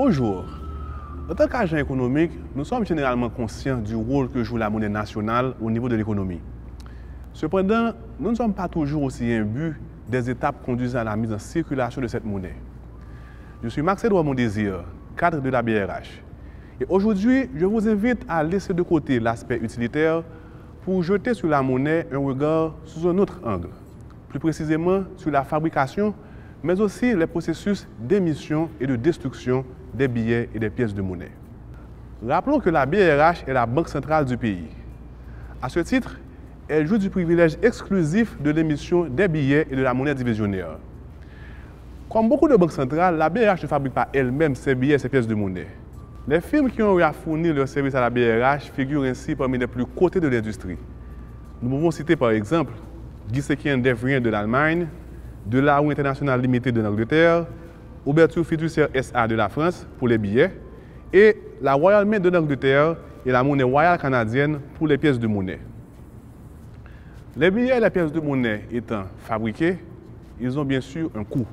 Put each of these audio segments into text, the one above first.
Bonjour. En tant qu'agent économique, nous sommes généralement conscients du rôle que joue la monnaie nationale au niveau de l'économie. Cependant, nous ne sommes pas toujours aussi imbus des étapes conduisant à la mise en circulation de cette monnaie. Je suis Max-Edouard Mondésir, cadre de la BRH. Et aujourd'hui, je vous invite à laisser de côté l'aspect utilitaire pour jeter sur la monnaie un regard sous un autre angle, plus précisément sur la fabrication, mais aussi les processus d'émission et de destruction des billets et des pièces de monnaie. Rappelons que la BRH est la banque centrale du pays. À ce titre, elle joue du privilège exclusif de l'émission des billets et de la monnaie divisionnaire. Comme beaucoup de banques centrales, la BRH ne fabrique pas elle-même ses billets et ses pièces de monnaie. Les firmes qui ont eu à fournir leurs services à la BRH figurent ainsi parmi les plus cotées de l'industrie. Nous pouvons citer par exemple Gieseck & Devrient de l'Allemagne, Delaware International Limited de l'Angleterre, Ouverture Fiduciaire SA de la France pour les billets et la Royal Mint de l'Angleterre et la monnaie royale canadienne pour les pièces de monnaie. Les billets et les pièces de monnaie étant fabriqués, ils ont bien sûr un coût.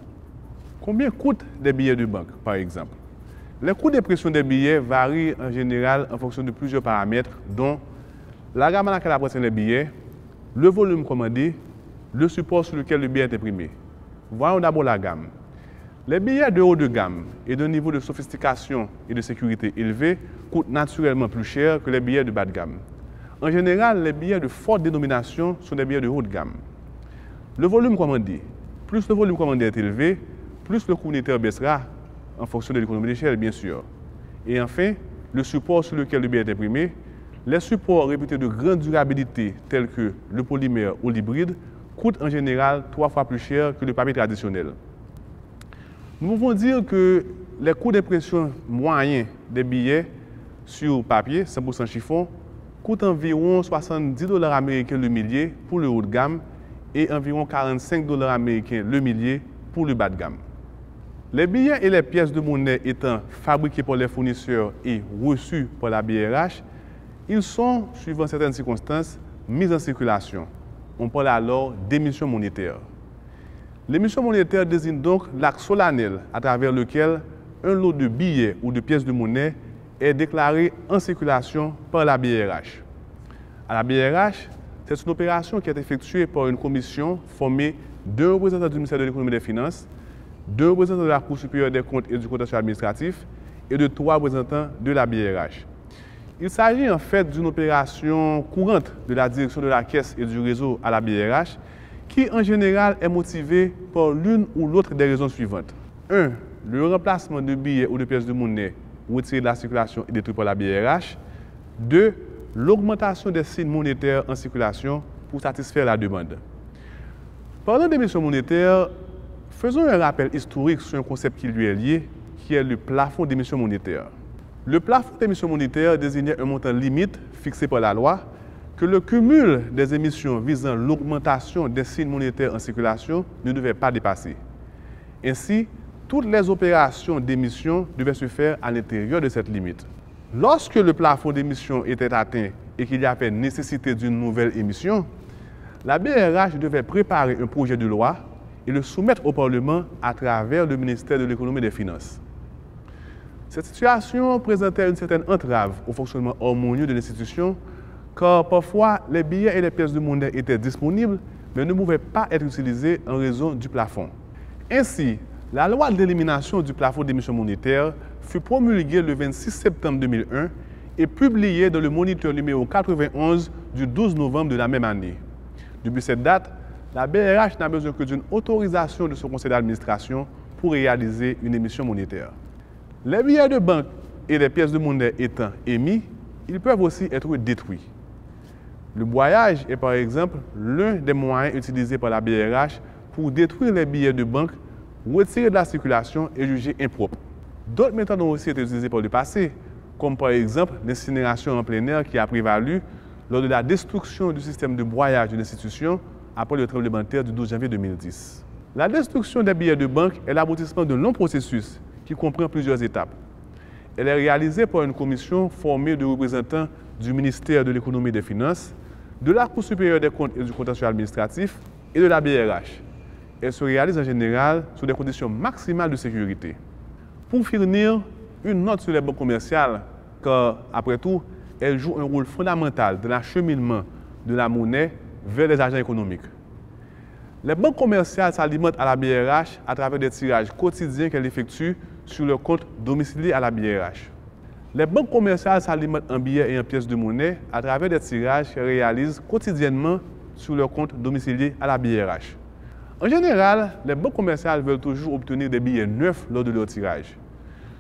Combien coûtent des billets de banque, par exemple? Les coûts d'impression des billets varient en général en fonction de plusieurs paramètres, dont la gamme à laquelle appartiennent les billets, le volume commandé, le support sur lequel le billet est imprimé. Voyons d'abord la gamme. Les billets de haut de gamme et d'un niveau de sophistication et de sécurité élevé coûtent naturellement plus cher que les billets de bas de gamme. En général, les billets de forte dénomination sont des billets de haute gamme. Le volume commandé. Plus le volume commandé est élevé, plus le coût unitaire baissera en fonction de l'économie d'échelle, bien sûr. Et enfin, le support sur lequel le billet est imprimé. Les supports réputés de grande durabilité, tels que le polymère ou l'hybride, coûtent en général 3 fois plus cher que le papier traditionnel. Nous pouvons dire que les coûts d'impression moyens des billets sur papier, 100% chiffon, coûtent environ 70 $ américains le millier pour le haut de gamme et environ 45 $ américains le millier pour le bas de gamme. Les billets et les pièces de monnaie étant fabriqués par les fournisseurs et reçus par la BRH, ils sont, suivant certaines circonstances, mis en circulation. On parle alors d'émission monétaire. L'émission monétaire désigne donc l'acte solennel à travers lequel un lot de billets ou de pièces de monnaie est déclaré en circulation par la BRH. À la BRH, c'est une opération qui est effectuée par une commission formée d'un représentant du ministère de l'Économie et des Finances, d'un représentant de la Cour supérieure des comptes et du contentieux administratif et de 3 représentants de la BRH. Il s'agit en fait d'une opération courante de la direction de la caisse et du réseau à la BRH qui en général est motivée par l'une ou l'autre des raisons suivantes. 1. Le remplacement de billets ou de pièces de monnaie retirés de la circulation et détruits par la BRH. 2. L'augmentation des signes monétaires en circulation pour satisfaire la demande. Parlant d'émission monétaire, faisons un rappel historique sur un concept qui lui est lié, qui est le plafond d'émission monétaire. Le plafond d'émission monétaire désignait un montant limite fixé par la loi que le cumul des émissions visant l'augmentation des signes monétaires en circulation ne devait pas dépasser. Ainsi, toutes les opérations d'émission devaient se faire à l'intérieur de cette limite. Lorsque le plafond d'émission était atteint et qu'il y avait nécessité d'une nouvelle émission, la BRH devait préparer un projet de loi et le soumettre au Parlement à travers le ministère de l'Économie et des Finances. Cette situation présentait une certaine entrave au fonctionnement harmonieux de l'institution, car parfois les billets et les pièces de monnaie étaient disponibles, mais ne pouvaient pas être utilisés en raison du plafond. Ainsi, la loi d'élimination du plafond d'émission monétaire fut promulguée le 26 septembre 2001 et publiée dans le Moniteur numéro 91 du 12 novembre de la même année. Depuis cette date, la BRH n'a besoin que d'une autorisation de son conseil d'administration pour réaliser une émission monétaire. Les billets de banque et les pièces de monnaie étant émis, ils peuvent aussi être détruits. Le broyage est par exemple l'un des moyens utilisés par la BRH pour détruire les billets de banque retirés de la circulation et jugés impropres. D'autres méthodes ont aussi été utilisées par le passé, comme par exemple l'incinération en plein air qui a prévalu lors de la destruction du système de broyage de l'institution après le tremblement de terre du 12 janvier 2010. La destruction des billets de banque est l'aboutissement d'un long processus qui comprend plusieurs étapes. Elle est réalisée par une commission formée de représentants du ministère de l'Économie et des Finances, de la Cour supérieure des comptes et du contentieux administratif et de la BRH. Elle se réalise en général sous des conditions maximales de sécurité. Pour finir, une note sur les banques commerciales, car après tout, elles jouent un rôle fondamental dans l'acheminement de la monnaie vers les agents économiques. Les banques commerciales s'alimentent à la BRH à travers des tirages quotidiens qu'elles effectuent sur leur compte domicilié à la BRH. Les banques commerciales s'alimentent en billets et en pièces de monnaie à travers des tirages qu'elles réalisent quotidiennement sur leur compte domicilié à la BRH. En général, les banques commerciales veulent toujours obtenir des billets neufs lors de leur tirage.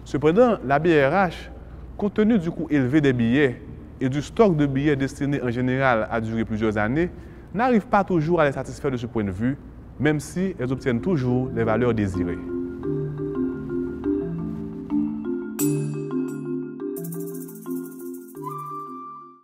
Cependant, la BRH, compte tenu du coût élevé des billets et du stock de billets destinés en général à durer plusieurs années, n'arrive pas toujours à les satisfaire de ce point de vue, même si elles obtiennent toujours les valeurs désirées.